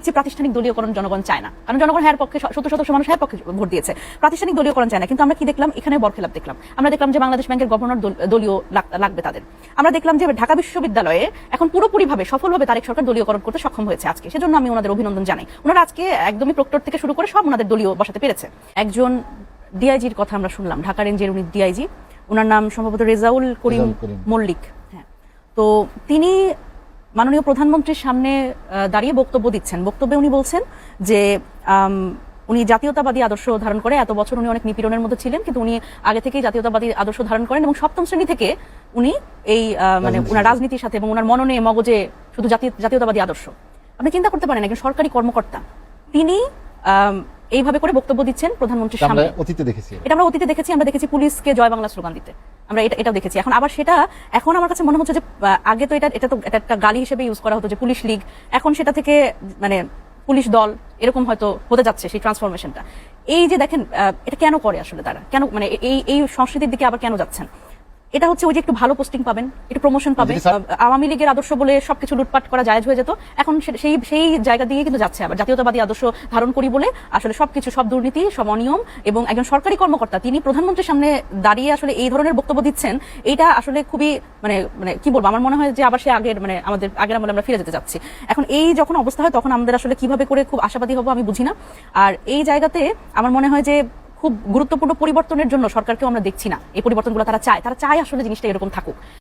দেখছি প্রাতিষ্ঠানিক দলীয়করণ জনগণ চায় না, কারণ জনগণ হ্যার পক্ষে 70% মানুষ হ্যার পক্ষে ভোট দিয়েছে, প্রাতিষ্ঠানিক দলীয়করণ চায় না। কিন্তু আমরা কি দেখলাম, এখানে বরখেলাপ দেখলাম। আমরা দেখলাম যে বাংলাদেশ ব্যাংকের গভর্নর দলীয় লাগবে তাদের। আমরা দেখলাম যে ঢাকা বিশ্ববিদ্যালয়ে এখন পুরোপুরিভাবে সফলভাবে তারেক সরকার দলীয়করণ করতে সক্ষম হয়েছে আজকে, সেজন্য আমি ওনাদের অভিনন্দন জানাই। ওনারা আজকে একদমই প্রক্টর থেকে শুরু করে সব ওনাদের দলীয় বসাতে পেরেছে। একজন ডিআইজির কথা আমরা শুনলাম, ঢাকা রেঞ্জের উনি ডিআইজি, ওনার নাম সম্ভবত রেজাউল করিম মল্লিক। হ্যাঁ, তো তিনি মাননীয় প্রধানমন্ত্রীর সামনে দাঁড়িয়ে বক্তব্য দিচ্ছেন। বক্তব্যে উনি বলছেন যে উনি জাতীয়তাবাদী আদর্শ ধারণ করে, এত বছর উনি অনেক নিপীড়নের মধ্যে ছিলেন, কিন্তু উনি আগে থেকেই জাতীয়তাবাদী আদর্শ ধারণ করেন এবং সপ্তম শ্রেণী থেকে উনি এই মানে উনার রাজনীতির সাথে এবং উনার মননে মগজে শুধু জাতীয়তাবাদী আদর্শ। আপনি চিন্তা করতে পারেন একজন সরকারি কর্মকর্তা তিনি এইভাবে করে বক্তব্য দিচ্ছেন প্রধানমন্ত্রীর সামনে। এটা আমরা অতীতে দেখেছি, আমরা দেখেছি পুলিশকে জয় বাংলা স্লোগান দিতে, আমরা এটাও দেখেছি। এখন আবার সেটা এখন আমার কাছে মনে হচ্ছে যে আগে তো এটা একটা গালি হিসেবে ইউজ করা হতো যে পুলিশ লীগ, এখন সেটা থেকে মানে পুলিশ দল এরকম হয়তো হতে যাচ্ছে সেই ট্রান্সফরমেশনটা। এই যে দেখেন এটা কেন করে আসলে তারা, কেন মানে এই সংস্কৃতির দিকে আবার কেন যাচ্ছেন? এটা হচ্ছে ওই যে একটু ভালো পোস্টিং পাবেন, একটু প্রমোশন পাবেন। আওয়ামী লীগের আদর্শ বলে সবকিছু লুটপাট করা জায়েজ হয়ে যেত, এখন সেই জায়গা দিয়ে কিন্তু যাচ্ছে। আবার জাতীয়তাবাদী আদর্শ ধারণ করি বলে আসলে সবকিছু, সব দুর্নীতি, সব অনিয়ম, এবং একজন সরকারি কর্মকর্তা তিনি প্রধানমন্ত্রীর সামনে দাঁড়িয়ে আসলে এই ধরনের বক্তব্য দিচ্ছেন, এটা আসলে খুবই মানে মানে কি বলবো, আমার মনে হয় যে আবার সে আগের মানে আমাদের আগের আমলে আমরা ফিরে যেতে যাচ্ছি। এখন এই যখন অবস্থা হয় তখন আমাদের আসলে কিভাবে করে খুব আশাবাদী হবো আমি বুঝি না। আর এই জায়গাতে আমার মনে হয় যে খুব গুরুত্বপূর্ণ পরিবর্তনের জন্য সরকারকেও আমরা দেখছি না। এই পরিবর্তনগুলো তারা চায় আসলে জিনিসটা এরকম থাকুক।